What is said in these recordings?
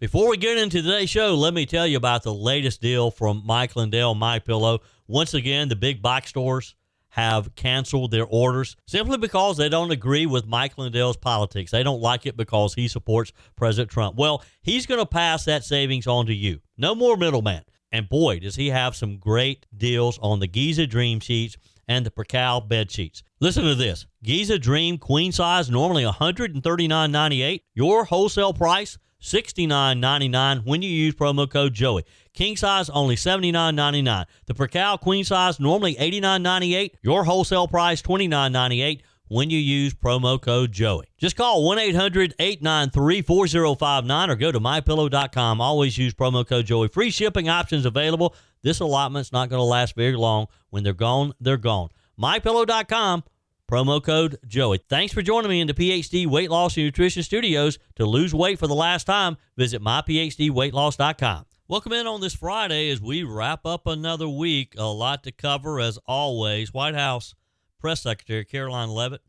Before we get into today's show, let me tell you about the latest deal from Mike Lindell, MyPillow. Once again, the big box stores have canceled their orders simply because they don't agree with Mike Lindell's politics. They don't like it because he supports President Trump. Well, he's going to pass that savings on to you. No more middleman. And boy, does he have some great deals on the Giza Dream sheets and the Percal bed sheets. Listen to this. Giza Dream queen size, normally $139.98. Your wholesale price, $69.99 when you use promo code Joey. King size, only $79.99. The Percal queen size, normally $89.98. Your wholesale price, $29.98 when you use promo code Joey. Just call 1-800-893-4059 or go to MyPillow.com. Always use promo code Joey. Free shipping options available. This allotment's not going to last very long. When they're gone, they're gone. MyPillow.com. Promo code Joey. Thanks for joining me in the PhD Weight Loss and Nutrition Studios. To lose weight for the last time, visit myphdweightloss.com. Welcome in on this Friday as we wrap up another week. A lot to cover as always. White House Press Secretary Karoline Leavitt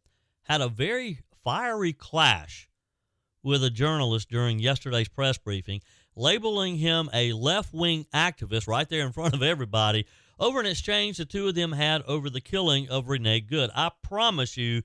had a very fiery clash with a journalist during yesterday's press briefing, labeling him a left-wing activist right there in front of everybody over an exchange the two of them had over the killing of Renee Good. I promise you,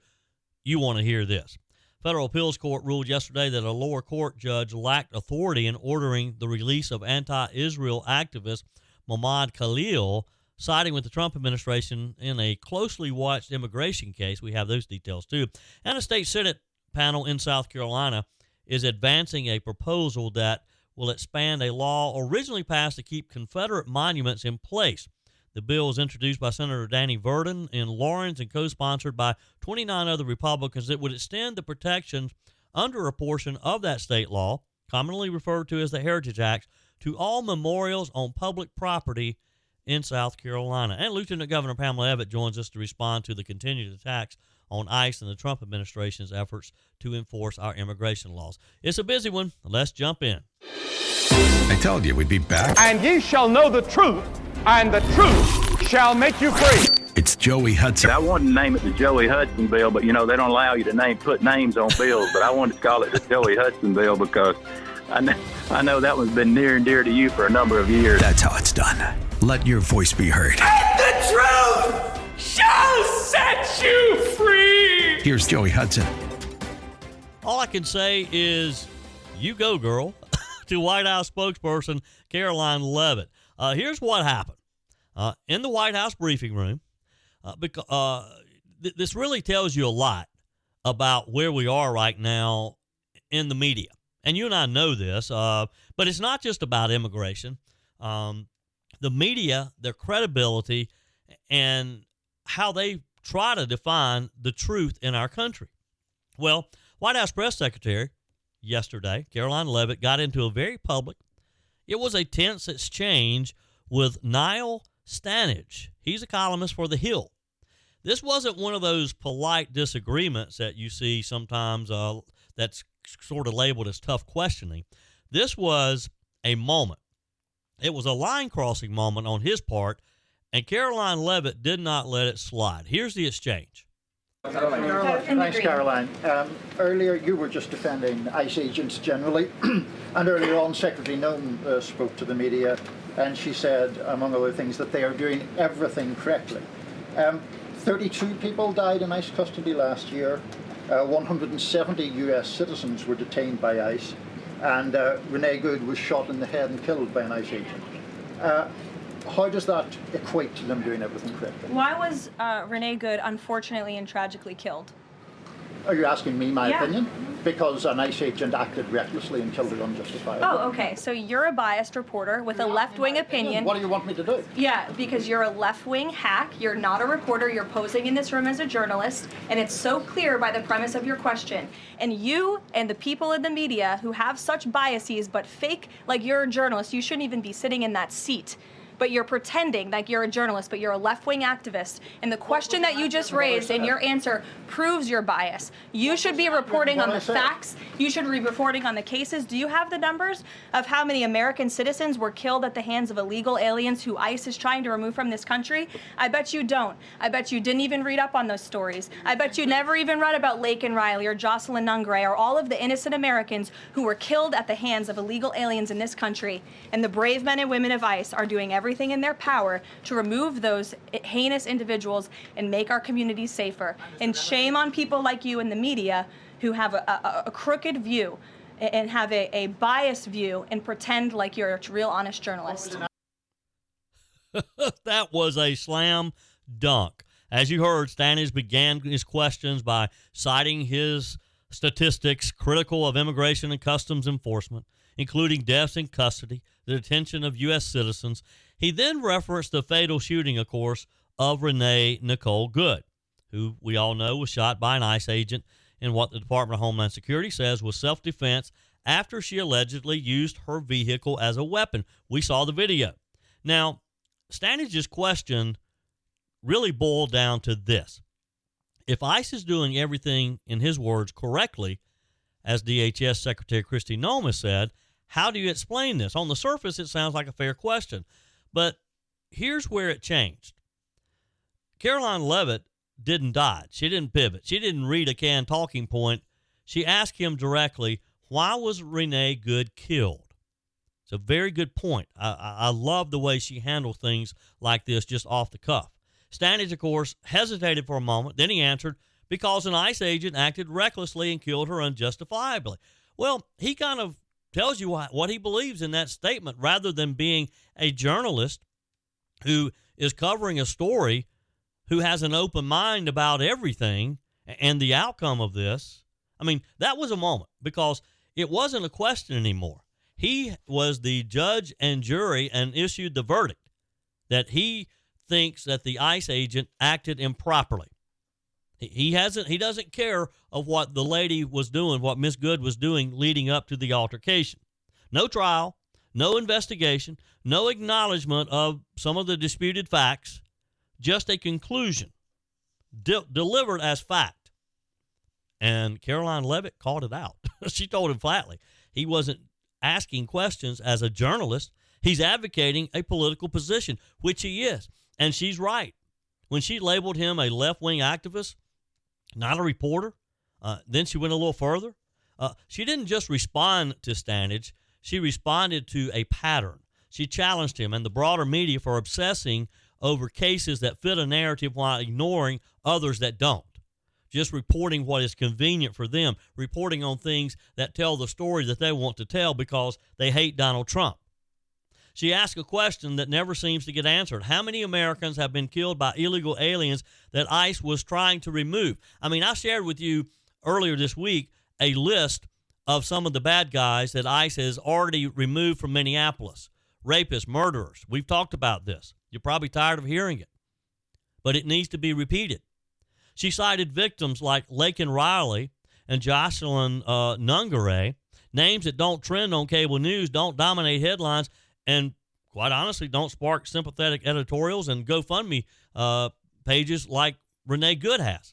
you want to hear this. Federal Appeals Court ruled yesterday that a lower court judge lacked authority in ordering the release of anti-Israel activist Mohammad Khalil, siding with the Trump administration in a closely watched immigration case. We have those details too. And a state Senate panel in South Carolina is advancing a proposal that will expand a law originally passed to keep Confederate monuments in place. The bill was introduced by Senator Danny Verdon in Lawrence and co-sponsored by 29 other Republicans. It would extend the protections under a portion of that state law, commonly referred to as the Heritage Act, to all memorials on public property in South Carolina. And Lieutenant Governor Pamela Evette joins us to respond to the continued attacks on ICE and the Trump administration's efforts to enforce our immigration laws. It's a busy one. Let's jump in. I told you we'd be back. And ye shall know the truth, and the truth shall make you free. It's Joey Hudson. I wanted to name it the Joey Hudson bill, but, they don't allow you to put names on bills. But I wanted to call it the Joey Hudson bill because I know that one's been near and dear to you for a number of years. That's how it's done. Let your voice be heard. And the truth shall set you free. Here's Joey Hudson. All I can say is, you go, girl, to White House spokesperson Karoline Leavitt. Here's what happened. In the White House briefing room, this really tells you a lot about where we are right now in the media. And you and I know this, but it's not just about immigration. The media, their credibility, and how they try to define the truth in our country. Well, White House Press Secretary yesterday, Karoline Leavitt, got into a very public, it was a tense exchange with Niall Stanage. He's a columnist for The Hill. This wasn't one of those polite disagreements that you see sometimes that's sort of labeled as tough questioning. This was a moment. It was a line-crossing moment on his part, and Karoline Leavitt did not let it slide. Here's the exchange. Thanks, Caroline. Earlier, you were just defending ICE agents generally, and earlier on, Secretary Nome spoke to the media, and she said, among other things, that they are doing everything correctly. 32 people died in ICE custody last year. 170 U.S. citizens were detained by ICE, and Renee Good was shot in the head and killed by an ICE agent. How does that equate to them doing everything correctly? Why was Renee Good unfortunately and tragically killed? Are you asking me my opinion? Because an ICE agent acted recklessly and killed her unjustifiably. Oh, okay. So you're a biased reporter with a left-wing opinion. What do you want me to do? Yeah, because you're a left-wing hack. You're not a reporter. You're posing in this room as a journalist, and it's so clear by the premise of your question. And you and the people in the media who have such biases but fake like you're a journalist, you shouldn't even be sitting in that seat. but you're pretending like you're a journalist, but you're a left-wing activist. And the question that you just raised in your answer proves your bias. You should be reporting on the facts. You should be reporting on the cases. Do you have the numbers of how many American citizens were killed at the hands of illegal aliens who ICE is trying to remove from this country? I bet you don't. I bet you didn't even read up on those stories. I bet you never even read about Laken Riley or Jocelyn Nungray or all of the innocent Americans who were killed at the hands of illegal aliens in this country. And the brave men and women of ICE are doing everything in their power to remove those heinous individuals and make our communities safer. And shame on people like you in the media who have a crooked view and have a biased view and pretend like you're a real honest journalist. That was a slam dunk. As you heard, Stanage began his questions by citing his statistics critical of immigration and customs enforcement, including deaths in custody, the detention of U.S. citizens. He then referenced the fatal shooting, of course, of Renee Nicole Good, who we all know was shot by an ICE agent in what the Department of Homeland Security says was self-defense after she allegedly used her vehicle as a weapon. We saw the video. Now, Stanage's question really boiled down to this. If ICE is doing everything, in his words, correctly, as DHS Secretary Kristi Noem said, how do you explain this? On the surface, it sounds like a fair question. But here's where it changed. Karoline Leavitt didn't dodge. She didn't pivot. She didn't read a canned talking point. She asked him directly, why was Renee Good killed? It's a very good point. I love the way she handled things like this just off the cuff. Stanage, of course, hesitated for a moment. Then he answered, because an ICE agent acted recklessly and killed her unjustifiably. Well, he kind of tells you what he believes in that statement rather than being a journalist who is covering a story, who has an open mind about everything and the outcome of this. I mean, that was a moment because it wasn't a question anymore. He was the judge and jury and issued the verdict that he thinks that the ICE agent acted improperly. He doesn't care of what the lady was doing, what Miss Good was doing leading up to the altercation. No trial, no investigation, no acknowledgement of some of the disputed facts, just a conclusion delivered as fact. And Karoline Leavitt called it out. She told him flatly he wasn't asking questions as a journalist. He's advocating a political position, which he is. And she's right. When she labeled him a left-wing activist, not a reporter, then she went a little further. She didn't just respond to Stanage. She responded to a pattern. She challenged him and the broader media for obsessing over cases that fit a narrative while ignoring others that don't. Just reporting what is convenient for them, reporting on things that tell the story that they want to tell because they hate Donald Trump. She asked a question that never seems to get answered. How many Americans have been killed by illegal aliens that ICE was trying to remove? I mean, I shared with you earlier this week a list of some of the bad guys that ICE has already removed from Minneapolis. Rapists, murderers. We've talked about this. You're probably tired of hearing it, but it needs to be repeated. She cited victims like Laken Riley and Jocelyn Nungray, names that don't trend on cable news, don't dominate headlines, and quite honestly, don't spark sympathetic editorials and GoFundMe pages like Renee Good has.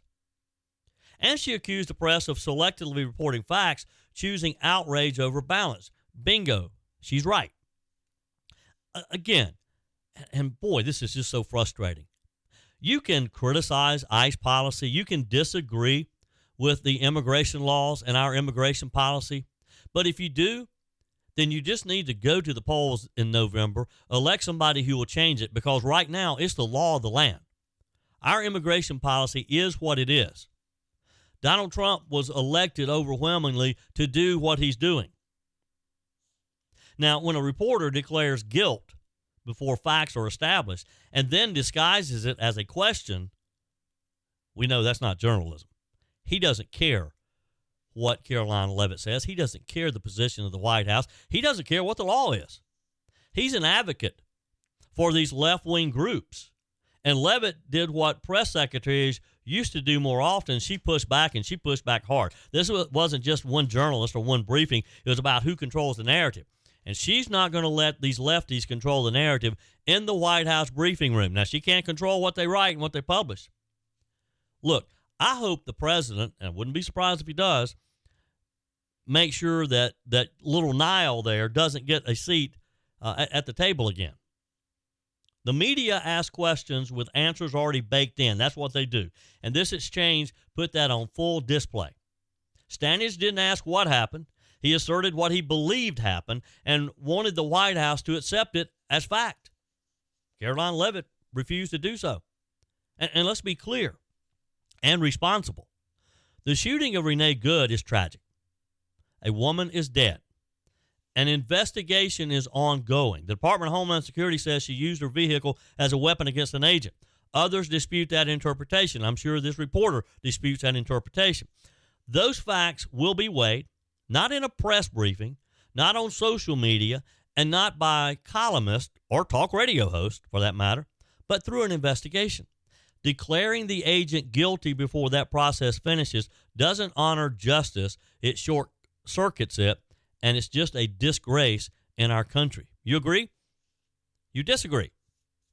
And she accused the press of selectively reporting facts, choosing outrage over balance. Bingo, she's right. Again, and boy, this is just so frustrating. You can criticize ICE policy. You can disagree with the immigration laws and our immigration policy. But if you do, then you just need to go to the polls in November, elect somebody who will change it, because right now it's the law of the land. Our immigration policy is what it is. Donald Trump was elected overwhelmingly to do what he's doing. Now, when a reporter declares guilt before facts are established and then disguises it as a question, we know that's not journalism. He doesn't care what Karoline Leavitt says. He doesn't care the position of the White House. He doesn't care what the law is. He's an advocate for these left-wing groups. And Leavitt did what press secretaries used to do more often. She pushed back, and she pushed back hard. This wasn't just one journalist or one briefing. It was about who controls the narrative. And she's not going to let these lefties control the narrative in the White House briefing room. Now, she can't control what they write and what they publish. Look, I hope the president, and I wouldn't be surprised if he does, make sure that little Nile there doesn't get a seat at the table again. The media asks questions with answers already baked in. That's what they do. And this exchange put that on full display. Stanage didn't ask what happened. He asserted what he believed happened and wanted the White House to accept it as fact. Karoline Leavitt refused to do so. And let's be clear and responsible. The shooting of Renee Good is tragic. A woman is dead. An investigation is ongoing. The Department of Homeland Security says she used her vehicle as a weapon against an agent. Others dispute that interpretation. I'm sure this reporter disputes that interpretation. Those facts will be weighed, not in a press briefing, not on social media, and not by columnists or talk radio hosts, for that matter, but through an investigation. Declaring the agent guilty before that process finishes doesn't honor justice. It short circuits it, and it's just a disgrace in our country. You agree? You disagree?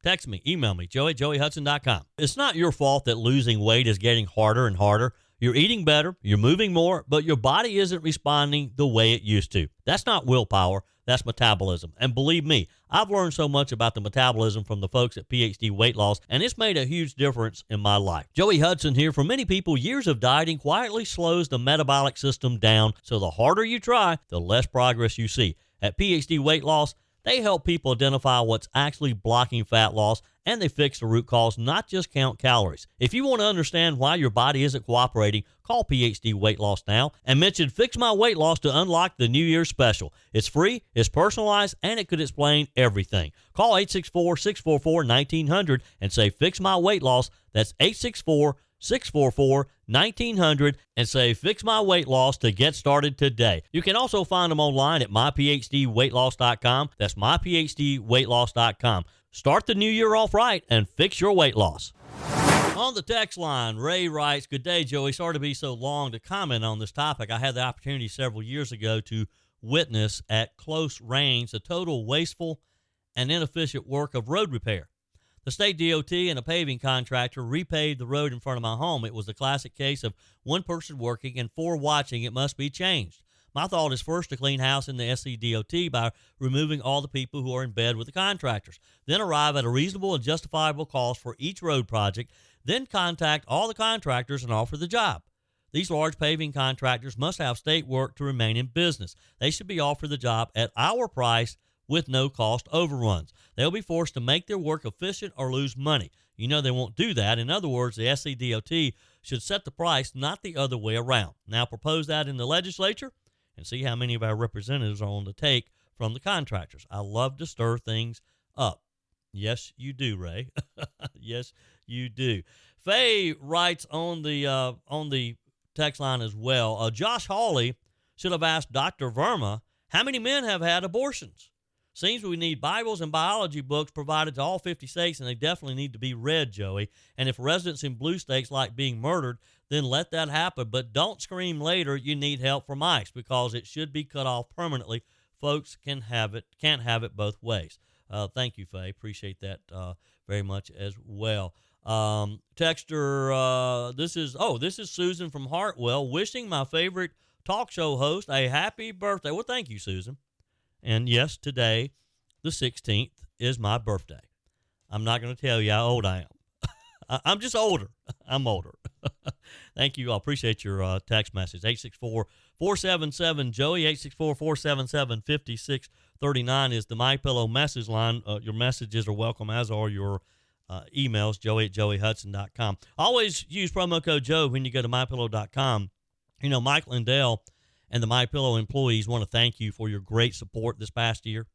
Text me, email me, joey@joeyhudson.com. It's not your fault that losing weight is getting harder and harder. You're eating better, you're moving more, but your body isn't responding the way it used to. That's not willpower, that's metabolism. And believe me, I've learned so much about the metabolism from the folks at PhD Weight Loss, and it's made a huge difference in my life. Joey Hudson here. For many people, years of dieting quietly slows the metabolic system down, so the harder you try, the less progress you see. At PhD Weight Loss, they help people identify what's actually blocking fat loss, and they fix the root cause, not just count calories. If you want to understand why your body isn't cooperating, call PhD Weight Loss now and mention Fix My Weight Loss to unlock the New Year's special. It's free, it's personalized, and it could explain everything. Call 864-644-1900 and say Fix My Weight Loss. That's 864-644-1900 and say Fix My Weight Loss to get started today. You can also find them online at myphdweightloss.com. That's myphdweightloss.com. Start the new year off right and fix your weight loss. On the text line, Ray writes, "Good day, Joey. Sorry to be so long to comment on this topic. I had the opportunity several years ago to witness at close range the total wasteful and inefficient work of road repair. The state DOT and a paving contractor repaved the road in front of my home. It was the classic case of one person working and four watching. It must be changed. My thought is first to clean house in the SCDOT by removing all the people who are in bed with the contractors. Then arrive at a reasonable and justifiable cost for each road project. Then contact all the contractors and offer the job. These large paving contractors must have state work to remain in business. They should be offered the job at our price with no cost overruns. They'll be forced to make their work efficient or lose money. You know they won't do that. In other words, the SCDOT should set the price, not the other way around. Now propose that in the legislature and see how many of our representatives are on the take from the contractors. I love to stir things up." Yes, you do, Ray. Yes, you do. Faye writes on the text line as well. Josh Hawley should have asked Dr. Verma how many men have had abortions. Seems we need Bibles and biology books provided to all 50 states, and they definitely need to be read, Joey. And if residents in blue states like being murdered, then let that happen. But don't scream later you need help from ICE, because it should be cut off permanently. Folks can't have it both ways. Thank you, Faye. Appreciate that very much as well. Texter, this is Susan from Hartwell, wishing my favorite talk show host a happy birthday. Well, thank you, Susan. And yes, today, the 16th, is my birthday. I'm not going to tell you how old I am. I'm just older. I'm older. Thank you. I appreciate your text message. 864-477-JOEY, 864-477-5639 is the MyPillow message line. Your messages are welcome, as are your emails, joey@joeyhudson.com. Always use promo code Joe when you go to mypillow.com. You know, Mike Lindell and the MyPillow employees want to thank you for your great support this past year.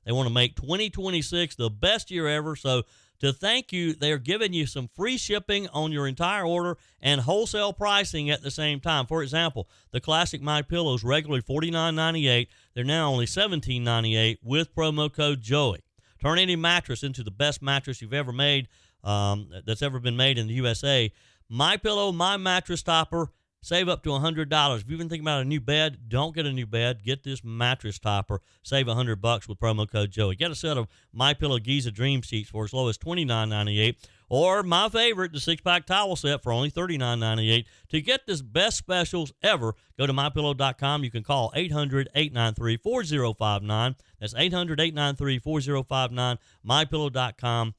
They want to make 2026 the best year ever. So to thank you, they're giving you some free shipping on your entire order and wholesale pricing at the same time. For example, the classic MyPillows, regularly $49.98. They're now only $17.98 with promo code Joey. Turn any mattress into the best mattress you've ever made, that's ever been made in the USA. MyPillow, My Mattress Topper, Save up to $100. If you've been thinking about a new bed, don't get a new bed. Get this mattress topper. Save $100 with promo code Joey. Get a set of MyPillow Giza Dream Sheets for as low as $29.98. Or my favorite, the 6-pack towel set for only $39.98. To get this best specials ever, go to MyPillow.com. You can call 800-893-4059. That's 800-893-4059. MyPillow.com.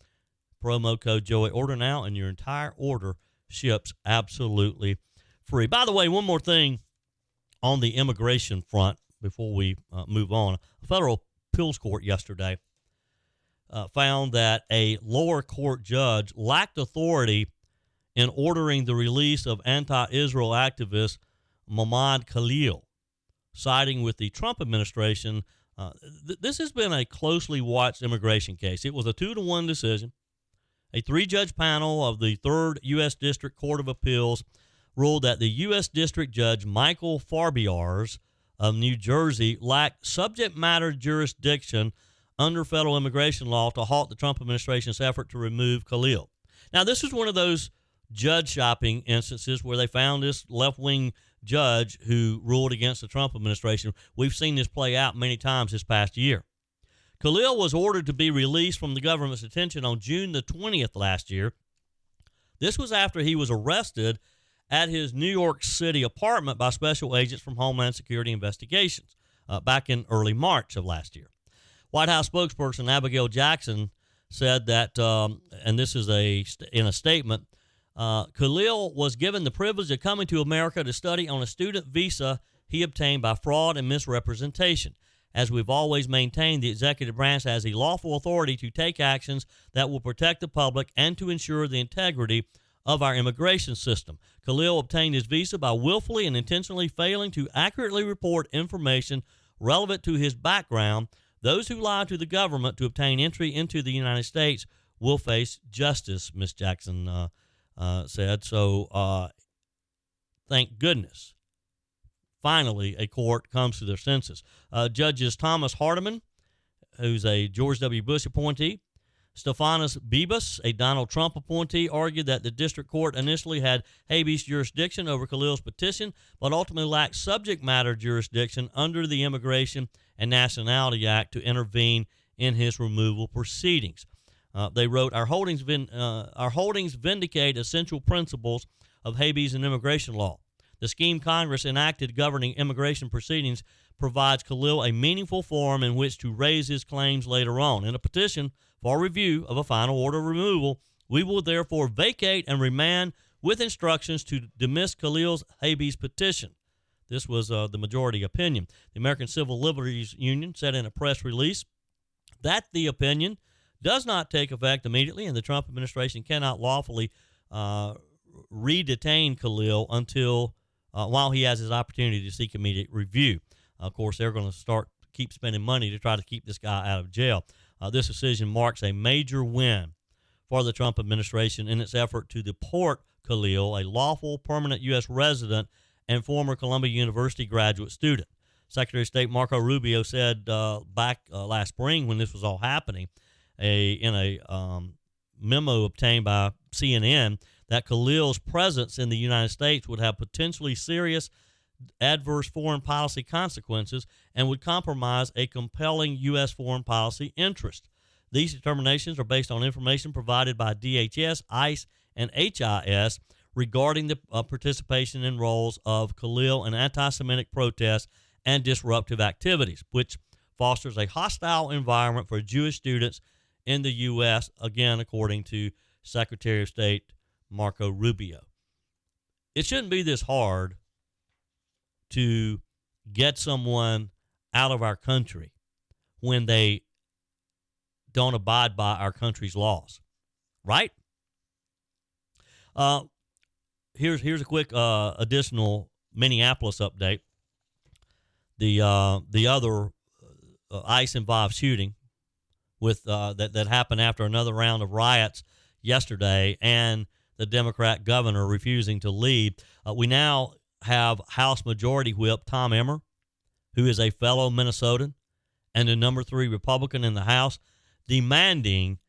Promo code Joey. Order now, and your entire order ships absolutely free. By the way, one more thing on the immigration front before we move on. A federal appeals court yesterday found that a lower court judge lacked authority in ordering the release of anti-Israel activist Mahmoud Khalil, siding with the Trump administration. This has been a closely watched immigration case. It was a 2-1 decision. A 3-judge panel of the 3rd U.S. District Court of Appeals ruled that the U.S. District Judge Michael Farbiars of New Jersey lacked subject matter jurisdiction under federal immigration law to halt the Trump administration's effort to remove Khalil. Now, this is one of those judge shopping instances where they found this left-wing judge who ruled against the Trump administration. We've seen this play out many times this past year. Khalil was ordered to be released from the government's detention on June the 20th last year. This was after he was arrested at his New York City apartment by special agents from Homeland Security Investigations back in early March of last year. White House spokesperson Abigail Jackson said that, and this is in a statement, Khalil was given the privilege of coming to America to study on a student visa he obtained by fraud and misrepresentation. As we've always maintained, the executive branch has the lawful authority to take actions that will protect the public and to ensure the integrity of our immigration system. Khalil obtained his visa by willfully and intentionally failing to accurately report information relevant to his background. Those who lie to the government to obtain entry into the United States will face justice, Ms. Jackson said. So thank goodness, finally, a court comes to their senses. Judges Thomas Hardiman, who's a George W. Bush appointee, Stephanos Bibas, a Donald Trump appointee, argued that the district court initially had habeas jurisdiction over Khalil's petition, but ultimately lacked subject matter jurisdiction under the Immigration and Nationality Act to intervene in his removal proceedings. They wrote, our holdings vindicate essential principles of habeas and immigration law. The scheme Congress enacted governing immigration proceedings provides Khalil a meaningful forum in which to raise his claims later on. In a petition for review of a final order of removal, we will therefore vacate and remand with instructions to dismiss Khalil's habeas petition. This was the majority opinion. The American Civil Liberties Union said in a press release that the opinion does not take effect immediately, and the Trump administration cannot lawfully re-detain Khalil until while he has his opportunity to seek immediate review. Of course, they're going to keep spending money to try to keep this guy out of jail. This decision marks a major win for the Trump administration in its effort to deport Khalil, a lawful permanent U.S. resident and former Columbia University graduate student. Secretary of State Marco Rubio said back last spring when this was all happening, in a memo obtained by CNN, that Khalil's presence in the United States would have potentially serious adverse foreign policy consequences and would compromise a compelling U.S. foreign policy interest. These determinations are based on information provided by DHS, ICE, and HIS regarding the participation in roles of Khalil in anti-Semitic protests and disruptive activities, which fosters a hostile environment for Jewish students in the U.S., again, according to Secretary of State Marco Rubio. It shouldn't be this hard to get someone out of our country when they don't abide by our country's laws, right? Here's a quick additional Minneapolis update. The other ICE-involved shooting with that happened after another round of riots yesterday, and the Democrat governor refusing to leave. We now have House Majority Whip Tom Emmer, who is a fellow Minnesotan and the number 3 Republican in the House, demanding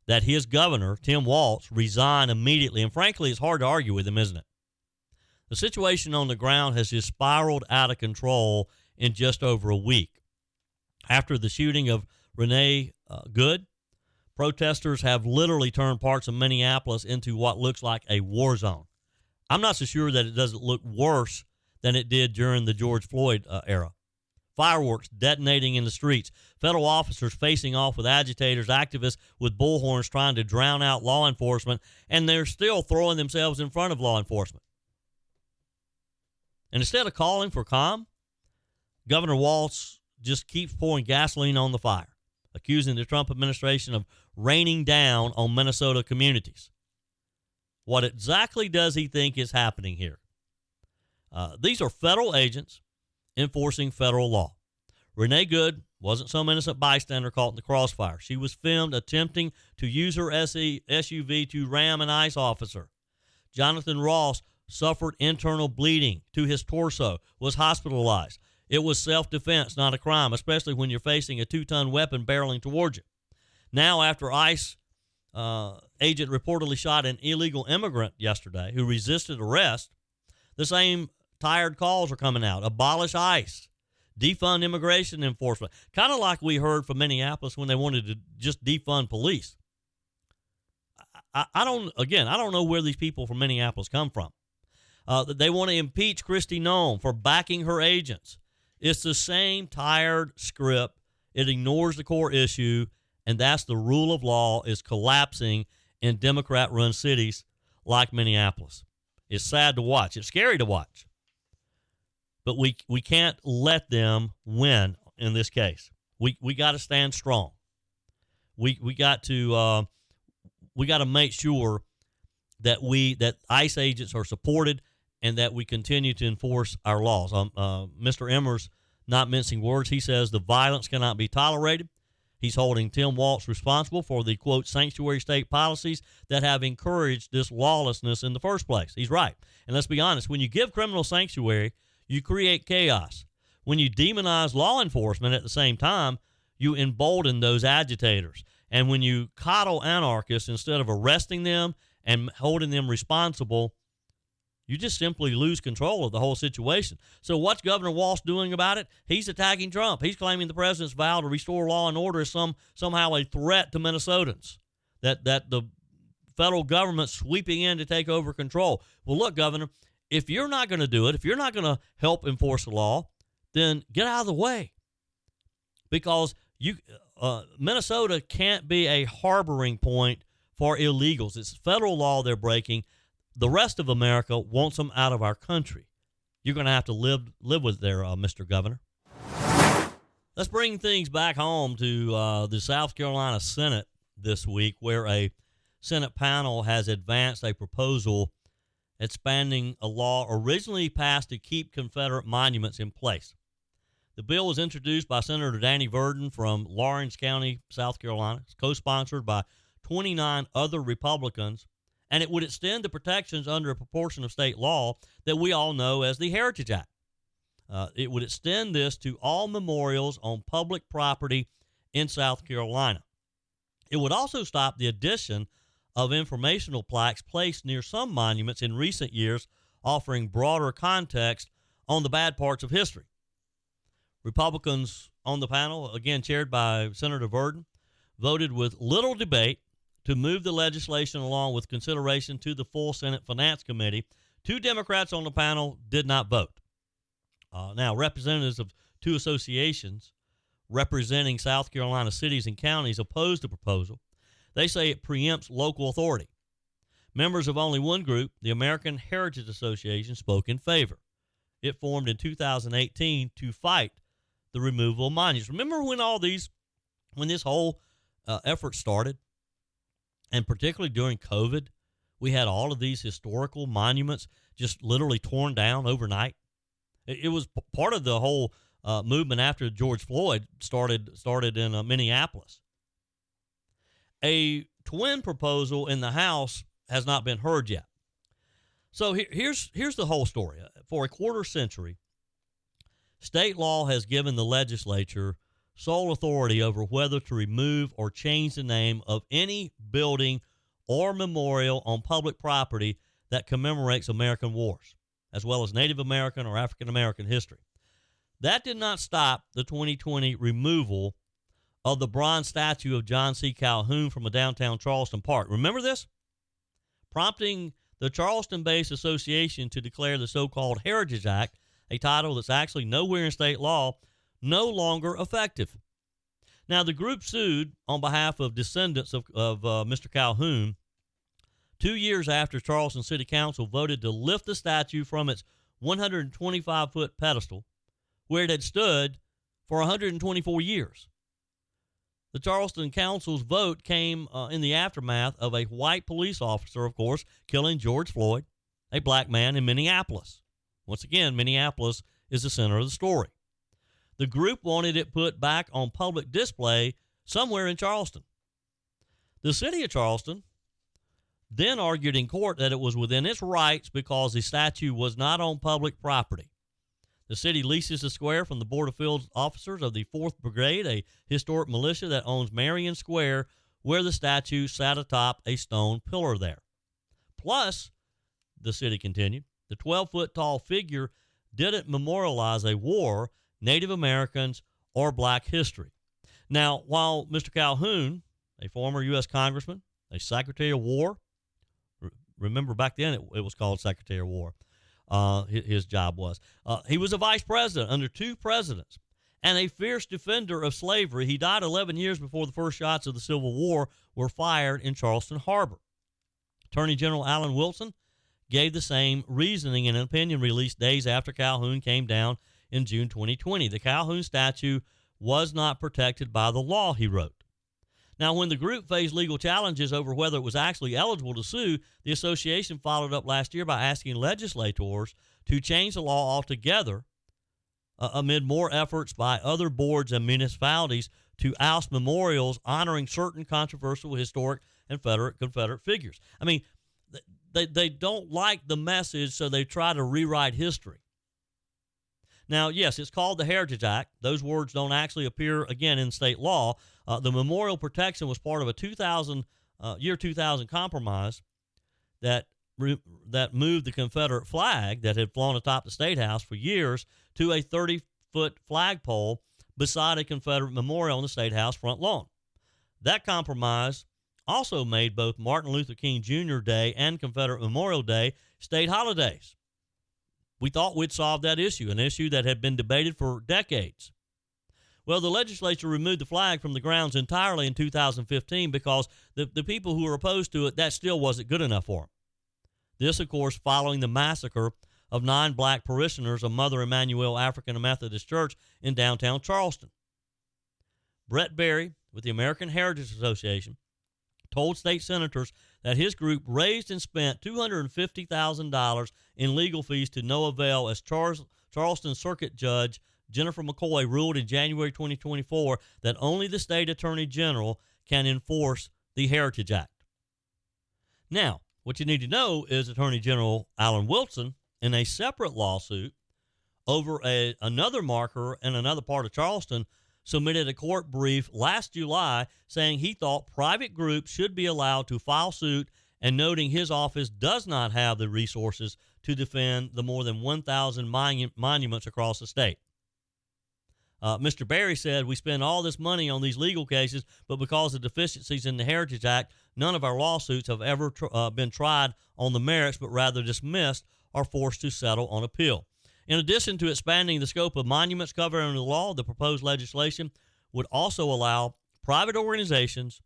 that his governor, Tim Walz, resign immediately. And frankly, it's hard to argue with him, isn't it? The situation on the ground has just spiraled out of control in just over a week. After the shooting of Renee Good, protesters have literally turned parts of Minneapolis into what looks like a war zone. I'm not so sure that it doesn't look worse than it did during the George Floyd era. Fireworks detonating in the streets, federal officers facing off with agitators, activists with bullhorns trying to drown out law enforcement, and they're still throwing themselves in front of law enforcement. And instead of calling for calm, Governor Walz just keeps pouring gasoline on the fire, accusing the Trump administration of raining down on Minnesota communities. What exactly does he think is happening here? These are federal agents enforcing federal law. Renee Good wasn't some innocent bystander caught in the crossfire. She was filmed attempting to use her SUV to ram an ICE officer. Jonathan Ross suffered internal bleeding to his torso, was hospitalized. It was self-defense, not a crime, especially when you're facing a 2-ton weapon barreling towards you. Now, after ICE agent reportedly shot an illegal immigrant yesterday who resisted arrest, the same tired calls are coming out. Abolish ICE. Defund immigration enforcement. Kind of like we heard from Minneapolis when they wanted to just defund police. I don't know where these people from Minneapolis come from. They want to impeach Kristi Noem for backing her agents. It's the same tired script. It ignores the core issue, and that's the rule of law is collapsing in Democrat-run cities like Minneapolis. It's sad to watch. It's scary to watch. But we can't let them win in this case. We got to stand strong. We got to make sure that ICE agents are supported and that we continue to enforce our laws. Mr. Emmer's not mincing words. He says the violence cannot be tolerated. He's holding Tim Walz responsible for the, quote, sanctuary state policies that have encouraged this lawlessness in the first place. He's right. And let's be honest, when you give criminal sanctuary, you create chaos. When you demonize law enforcement at the same time, you embolden those agitators. And when you coddle anarchists instead of arresting them and holding them responsible, you just simply lose control of the whole situation. So what's Governor Walz doing about it? He's attacking Trump. He's claiming the president's vow to restore law and order is somehow a threat to Minnesotans, that the federal government's sweeping in to take over control. Well, look, Governor, if you're not going to do it, if you're not going to help enforce the law, then get out of the way. Because Minnesota can't be a harboring point for illegals. It's federal law they're breaking. The rest of America wants them out of our country. You're going to have to live with it there, Mr. Governor. Let's bring things back home to the South Carolina Senate this week, where a Senate panel has advanced a proposal expanding a law originally passed to keep Confederate monuments in place. The bill was introduced by Senator Danny Verdon from Lawrence County, South Carolina. It's co-sponsored by 29 other Republicans, and it would extend the protections under a proportion of state law that we all know as the Heritage Act. It would extend this to all memorials on public property in South Carolina. It would also stop the addition of informational plaques placed near some monuments in recent years, offering broader context on the bad parts of history. Republicans on the panel, again chaired by Senator Verdon, voted with little debate to move the legislation along with consideration to the full Senate Finance Committee. 2 Democrats on the panel did not vote. Now, representatives of 2 associations representing South Carolina cities and counties opposed the proposal. They say it preempts local authority. Members of only one group, the American Heritage Association, spoke in favor. It formed in 2018 to fight the removal of monuments. Remember when this whole effort started? And particularly during COVID, we had all of these historical monuments just literally torn down overnight. It was part of the whole movement after George Floyd started in Minneapolis. A twin proposal in the House has not been heard yet. So here's the whole story. For a quarter century, state law has given the legislature sole authority over whether to remove or change the name of any building or memorial on public property that commemorates American wars. as well as Native American or African American history. That did not stop the 2020 removal of the bronze statue of John C. Calhoun from a downtown Charleston park. Remember this? Prompting the Charleston-based association to declare the so-called Heritage Act, a title that's actually nowhere in state law, no longer effective. Now, the group sued on behalf of descendants of Mr. Calhoun 2 years after Charleston City Council voted to lift the statue from its 125-foot pedestal, where it had stood for 124 years. The Charleston Council's vote came in the aftermath of a white police officer, of course, killing George Floyd, a black man in Minneapolis. Once again, Minneapolis is the center of the story. The group wanted it put back on public display somewhere in Charleston. The city of Charleston then argued in court that it was within its rights because the statue was not on public property. The city leases the square from the Board of Field officers of the 4th Brigade, a historic militia that owns Marion Square, where the statue sat atop a stone pillar there. Plus, the city continued, the 12-foot tall figure didn't memorialize a war, Native Americans, or black history. Now, while Mr. Calhoun, a former U.S. congressman, a Secretary of War, remember back then it was called Secretary of War, his job was. He was a vice president under 2 presidents and a fierce defender of slavery. He died 11 years before the first shots of the Civil War were fired in Charleston Harbor. Attorney General Alan Wilson gave the same reasoning in an opinion released days after Calhoun came down in June 2020. The Calhoun statue was not protected by the law, he wrote. Now, when the group faced legal challenges over whether it was actually eligible to sue, the association followed up last year by asking legislators to change the law altogether amid more efforts by other boards and municipalities to oust memorials honoring certain controversial historic and Confederate figures. I mean, they don't like the message, so they try to rewrite history. Now, yes, it's called the Heritage Act. Those words don't actually appear, again, in state law. The memorial protection was part of a year 2000 compromise that moved the Confederate flag that had flown atop the State House for years to a 30-foot flagpole beside a Confederate memorial on the State House front lawn. That compromise also made both Martin Luther King Jr. Day and Confederate Memorial Day state holidays. We thought we'd solve that issue, an issue that had been debated for decades. Well, the legislature removed the flag from the grounds entirely in 2015 because the people who were opposed to it, that still wasn't good enough for them. This, of course, following the massacre of 9 black parishioners of Mother Emanuel African Methodist Church in downtown Charleston. Brett Berry, with the American Heritage Association, told state senators that his group raised and spent $250,000 in legal fees to no avail as Charleston Circuit Judge Jennifer McCoy ruled in January 2024 that only the state attorney general can enforce the Heritage Act. Now, what you need to know is Attorney General Alan Wilson, in a separate lawsuit over another marker in another part of Charleston, submitted a court brief last July saying he thought private groups should be allowed to file suit and noting his office does not have the resources to defend the more than 1,000 monuments across the state. Mr. Berry said, we spend all this money on these legal cases, but because of deficiencies in the Heritage Act, none of our lawsuits have ever been tried on the merits, but rather dismissed or forced to settle on appeal. In addition to expanding the scope of monuments covered under the law, the proposed legislation would also allow private organizations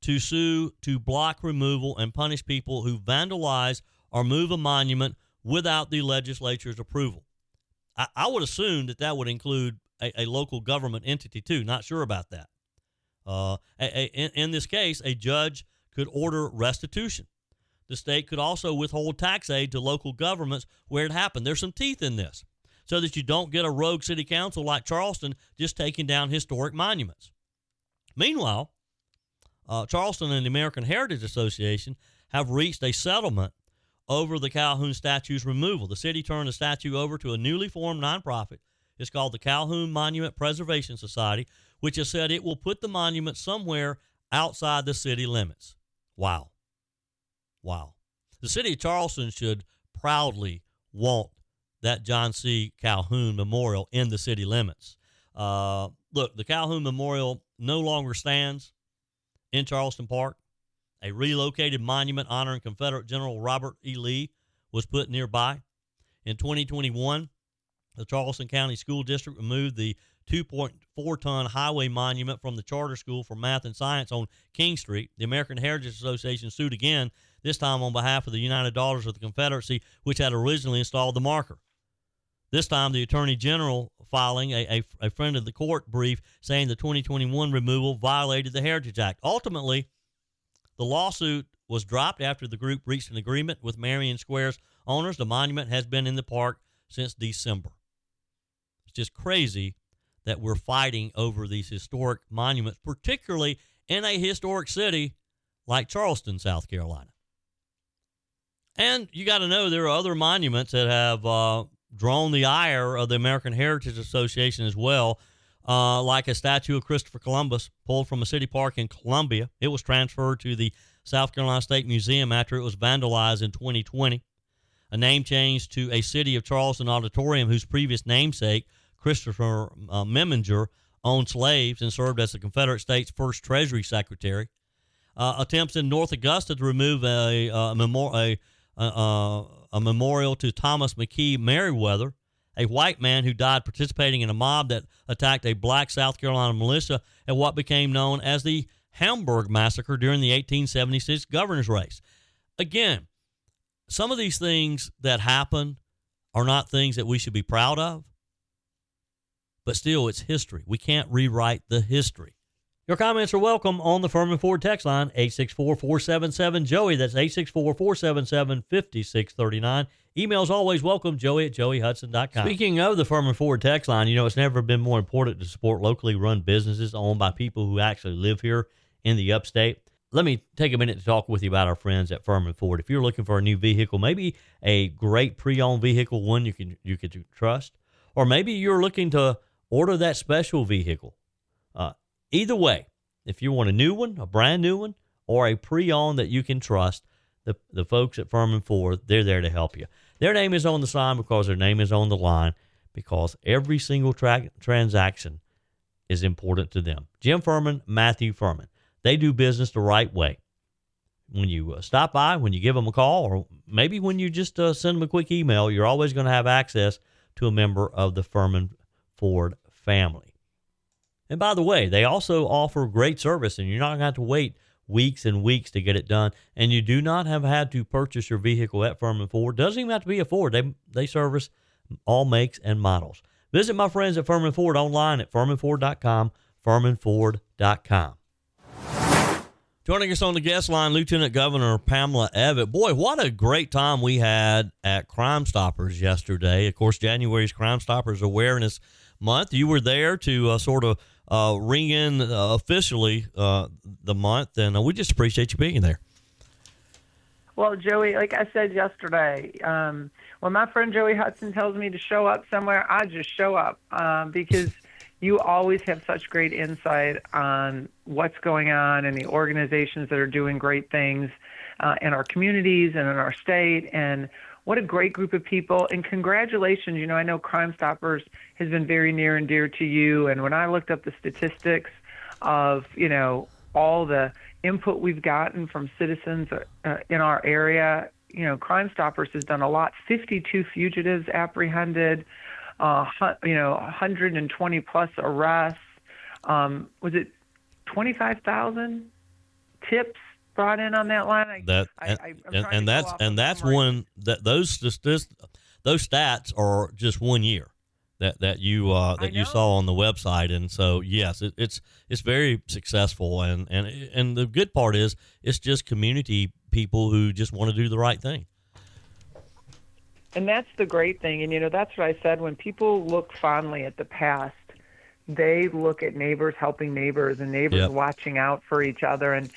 to sue to block removal and punish people who vandalize or move a monument without the legislature's approval. I would assume that would include a local government entity too. Not sure about that. In this case, a judge could order restitution. The state could also withhold tax aid to local governments where it happened. There's some teeth in this so that you don't get a rogue city council like Charleston just taking down historic monuments. Meanwhile, Charleston and the American Heritage Association have reached a settlement over the Calhoun statue's removal. The city turned the statue over to a newly formed nonprofit. It's called the Calhoun Monument Preservation Society, which has said it will put the monument somewhere outside the city limits. Wow. The city of Charleston should proudly want that John C. Calhoun Memorial in the city limits. Look, the Calhoun Memorial no longer stands in Charleston Park. A relocated monument honoring Confederate General Robert E. Lee was put nearby. In 2021, the Charleston County School District removed the 2.4-ton highway monument from the charter school for math and science on King Street. The American Heritage Association sued again, this time on behalf of the United Daughters of the Confederacy, which had originally installed the marker. This time, the Attorney General filing a friend of the court brief saying the 2021 removal violated the Heritage Act. Ultimately, the lawsuit was dropped after the group reached an agreement with Marion Square's owners. The monument has been in the park since December. It's just crazy that we're fighting over these historic monuments, particularly in a historic city like Charleston, South Carolina. And you got to know there are other monuments that have drawn the ire of the American Heritage Association as well, like a statue of Christopher Columbus pulled from a city park in Columbia. It was transferred to the South Carolina State Museum after it was vandalized in 2020. A name change to a City of Charleston auditorium whose previous namesake, Christopher Memminger, owned slaves and served as the Confederate States' first Treasury Secretary. Attempts in North Augusta to remove a memorial to Thomas McKee Merriweather, a white man who died participating in a mob that attacked a black South Carolina militia at what became known as the Hamburg Massacre during the 1876 governor's race. Again, some of these things that happen are not things that we should be proud of, but still, it's history. We can't rewrite the history. Your comments are welcome on the Firmin Ford text line, 864-477-JOEY. That's 864-477-5639. Emails always welcome, joey@joeyhudson.com. Speaking of the Firmin Ford text line, it's never been more important to support locally run businesses owned by people who actually live here in the upstate. Let me take a minute to talk with you about our friends at Firmin Ford. If you're looking for a new vehicle, maybe a great pre-owned vehicle, one you could trust, or maybe you're looking to order that special vehicle. Either way, if you want a new one, a brand new one, or a pre-owned that you can trust, the folks at Firmin Ford, they're there to help you. Their name is on the sign because their name is on the line, because every single transaction is important to them. Jim Firmin, Matthew Firmin. They do business the right way. When you stop by, when you give them a call, or maybe when you just send them a quick email, you're always going to have access to a member of the Firmin Ford family. And by the way, they also offer great service, and you're not going to have to wait weeks and weeks to get it done. And you do not have had to purchase your vehicle at Firmin Ford. Doesn't even have to be a Ford. They service all makes and models. Visit my friends at Firmin Ford online at firminford.com, firminford.com. Joining us on the guest line, Lieutenant Governor Pamela Evette. Boy, what a great time we had at Crime Stoppers yesterday. Of course, January's Crime Stoppers Awareness Month. You were there to sort of ring in officially the month, and we just appreciate you being there. Well, Joey, like I said yesterday, when my friend Joey Hudson tells me to show up somewhere, I just show up because you always have such great insight on what's going on and the organizations that are doing great things in our communities and in our state, and what a great group of people. And congratulations. I know Crime Stoppers has been very near and dear to you. And when I looked up the statistics of, all the input we've gotten from citizens in our area, Crime Stoppers has done a lot. 52 fugitives apprehended, 120 plus arrests. Was it 25,000 tips brought in on that line? Those stats are just 1 year that you saw on the website, and so yes, it's very successful, and the good part is it's just community people who just want to do the right thing. And that's the great thing, and that's what I said. When people look fondly at the past, they look at neighbors helping neighbors and neighbors watching out for each other, and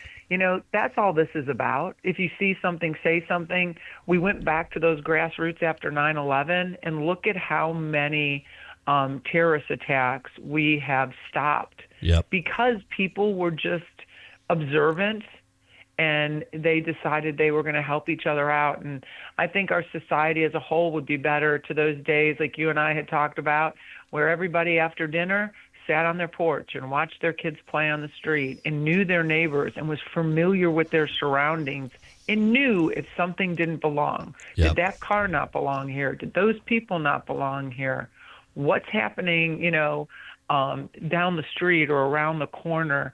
that's all this is about. If you see something, say something. We went back to those grassroots after 9/11 and look at how many terrorist attacks we have stopped because people were just observant and they decided they were going to help each other out. And I think our society as a whole would be better to those days like you and I had talked about, where everybody after dinner sat on their porch and watched their kids play on the street and knew their neighbors and was familiar with their surroundings and knew if something didn't belong. Yep. Did that car not belong here? Did those people not belong here? What's happening, down the street or around the corner?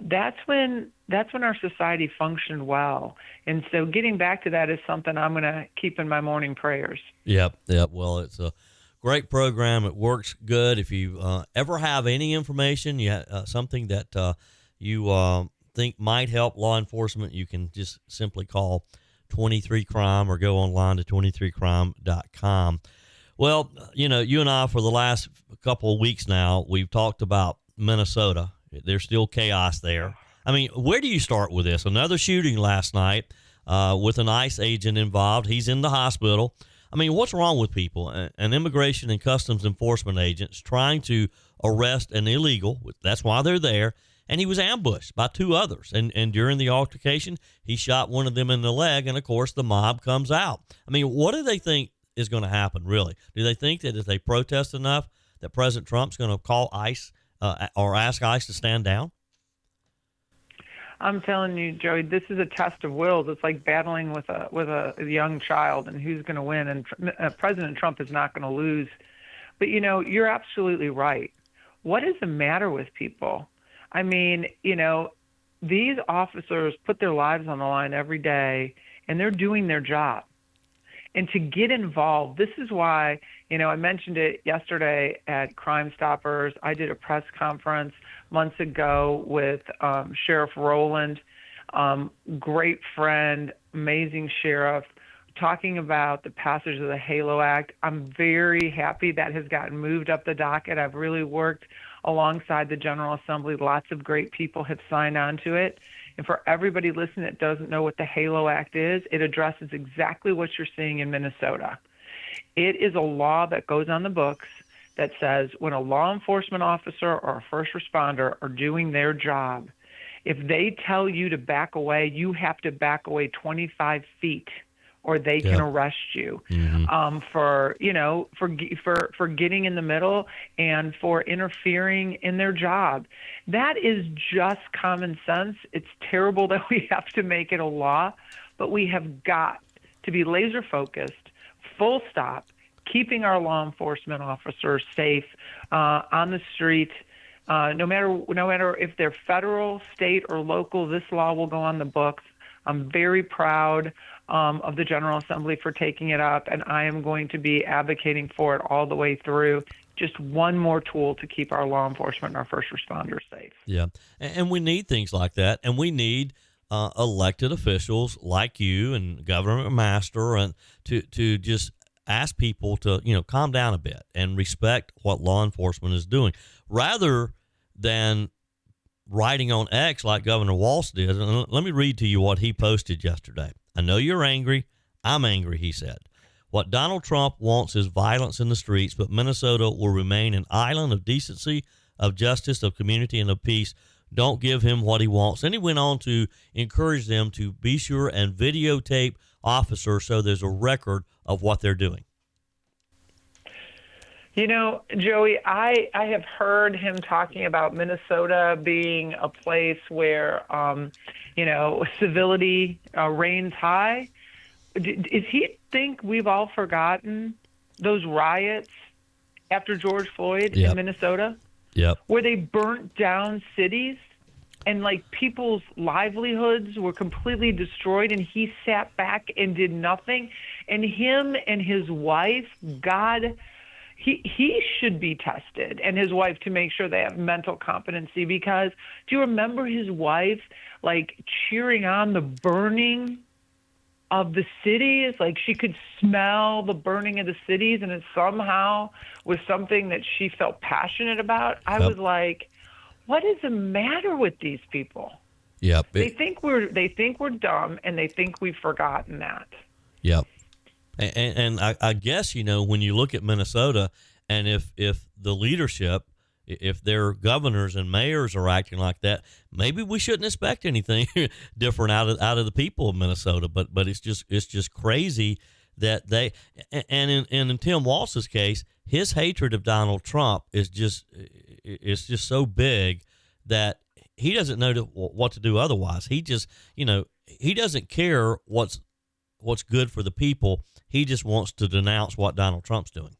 That's when our society functioned well. And so getting back to that is something I'm going to keep in my morning prayers. Yep. Well, it's a great program. It works good. If you ever have any information, something that you think might help law enforcement, you can just simply call 23crime or go online to 23crime.com. Well, you and I, for the last couple of weeks now, we've talked about Minnesota. There's still chaos there. I mean, where do you start with this? Another shooting last night with an ICE agent involved. He's in the hospital. I mean, what's wrong with people? An immigration and customs enforcement agent's trying to arrest an illegal. That's why they're there. And he was ambushed by two others. And during the altercation, he shot one of them in the leg. And, of course, the mob comes out. I mean, what do they think is going to happen, really? Do they think that if they protest enough that President Trump's going to call ICE or ask ICE to stand down? I'm telling you, Joey, this is a test of wills. It's like battling with a young child and who's going to win. And President Trump is not going to lose. But, you're absolutely right. What is the matter with people? I mean, these officers put their lives on the line every day, and they're doing their job. And to get involved, this is why, I mentioned it yesterday at Crime Stoppers. I did a press conference months ago with Sheriff Rowland, great friend, amazing sheriff, talking about the passage of the HALO Act. I'm very happy that has gotten moved up the docket. I've really worked alongside the General Assembly. Lots of great people have signed on to it. And for everybody listening that doesn't know what the HALO Act is, it addresses exactly what you're seeing in Minnesota. It is a law that goes on the books that says when a law enforcement officer or a first responder are doing their job, if they tell you to back away, you have to back away 25 feet or they can arrest you for getting in the middle and for interfering in their job. That is just common sense. It's terrible that we have to make it a law, but we have got to be laser focused, full stop, keeping our law enforcement officers safe on the street. No matter if they're federal, state, or local, this law will go on the books. I'm very proud of the General Assembly for taking it up, and I am going to be advocating for it all the way through. Just one more tool to keep our law enforcement and our first responders safe. Yeah, and we need things like that, and we need elected officials like you and Governor Master and to just ask people to calm down a bit and respect what law enforcement is doing, rather than writing on X like Governor Walz did. And let me read to you what he posted yesterday. I know you're angry. I'm angry, he said. What Donald Trump wants is violence in the streets, but Minnesota will remain an island of decency, of justice, of community, and of peace. Don't give him what he wants. And he went on to encourage them to be sure and videotape officers so there's a record of what they're doing. Joey, I have heard him talking about Minnesota being a place where, civility reigns high. Does he think we've all forgotten those riots after George Floyd in Minnesota? Yep. Where they burnt down cities and people's livelihoods were completely destroyed, and he sat back and did nothing. And him and his wife, he should be tested, and his wife, to make sure they have mental competency, because do you remember his wife cheering on the burning of the cities? She could smell the burning of the cities, and it somehow was something that she felt passionate about. I was like, what is the matter with these people? Yep. They think we're dumb, and they think we've forgotten that. Yep. And I guess, when you look at Minnesota, and if the leadership if their governors and mayors are acting like that, maybe we shouldn't expect anything different out of the people of Minnesota. But it's just crazy that they, and in Tim Walz's case, his hatred of Donald Trump is just so big that he doesn't know what to do otherwise. He just, he doesn't care what's good for the people. He just wants to denounce what Donald Trump's doing.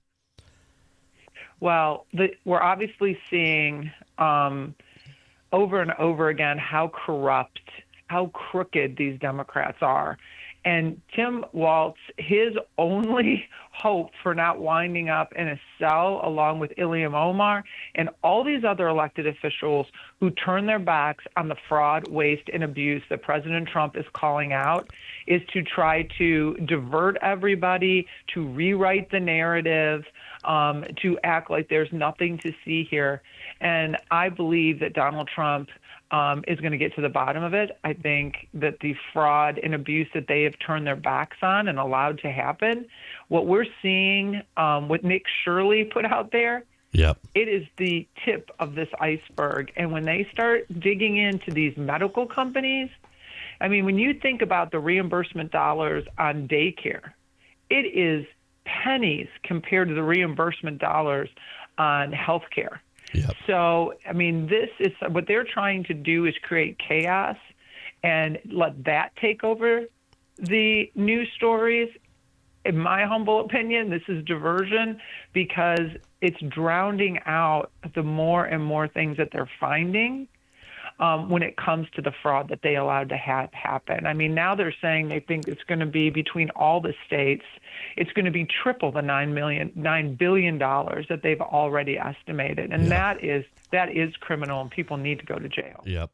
Well, we're obviously seeing over and over again how corrupt, how crooked these Democrats are. And Tim Walz, his only hope for not winding up in a cell along with Ilham Omar and all these other elected officials who turn their backs on the fraud, waste, and abuse that President Trump is calling out is to try to divert everybody, to rewrite the narrative, to act like there's nothing to see here. And I believe that Donald Trump is going to get to the bottom of it. I think that the fraud and abuse that they have turned their backs on and allowed to happen, what we're seeing, what Nick Shirley put out there, yep, it is the tip of this iceberg. And when they start digging into these medical companies, I mean, when you think about the reimbursement dollars on daycare, it is pennies compared to the reimbursement dollars on healthcare. Yep. So, I mean, this is what they're trying to do is create chaos and let that take over the news stories. In my humble opinion, this is diversion because it's drowning out the more and more things that they're finding when it comes to the fraud that they allowed to happen. I mean, now they're saying they think it's going to be between all the states, it's going to be triple the $9 billion that they've already estimated. And that is criminal, and people need to go to jail. Yep.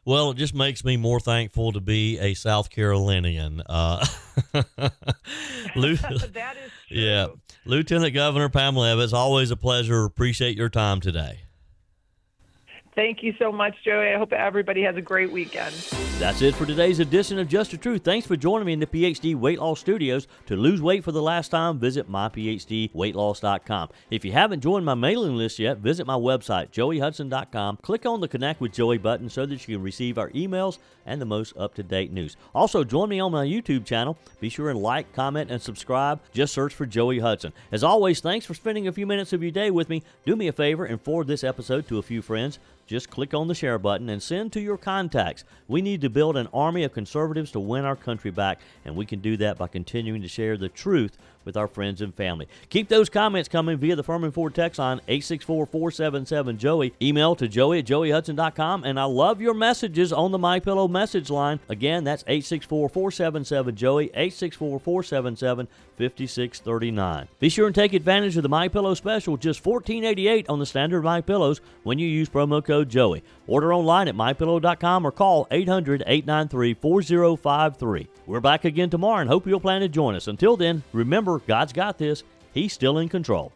Well, it just makes me more thankful to be a South Carolinian. That is true. Yeah. Lieutenant Governor Pamela Evette, it's always a pleasure. Appreciate your time today. Thank you so much, Joey. I hope everybody has a great weekend. That's it for today's edition of Just the Truth. Thanks for joining me in the PhD Weight Loss Studios. To lose weight for the last time, visit myphdweightloss.com. If you haven't joined my mailing list yet, visit my website, joeyhudson.com. Click on the Connect with Joey button so that you can receive our emails and the most up-to-date news. Also, join me on my YouTube channel. Be sure and like, comment, and subscribe. Just search for Joey Hudson. As always, thanks for spending a few minutes of your day with me. Do me a favor and forward this episode to a few friends. Just click on the share button and send to your contacts. We need to build an army of conservatives to win our country back, and we can do that by continuing to share the truth with our friends and family. Keep those comments coming via the Firmin Ford text line 864-477-JOEY. Email to joey@joeyhudson.com, and I love your messages on the MyPillow message line. Again, that's 864-477-JOEY, 864-477-5639. Be sure and take advantage of the MyPillow special, just $14.88 on the standard MyPillows when you use promo code Joey. Order online at mypillow.com or call 800-893-4053. We're back again tomorrow and hope you'll plan to join us. Until then, remember, God's got this. He's still in control.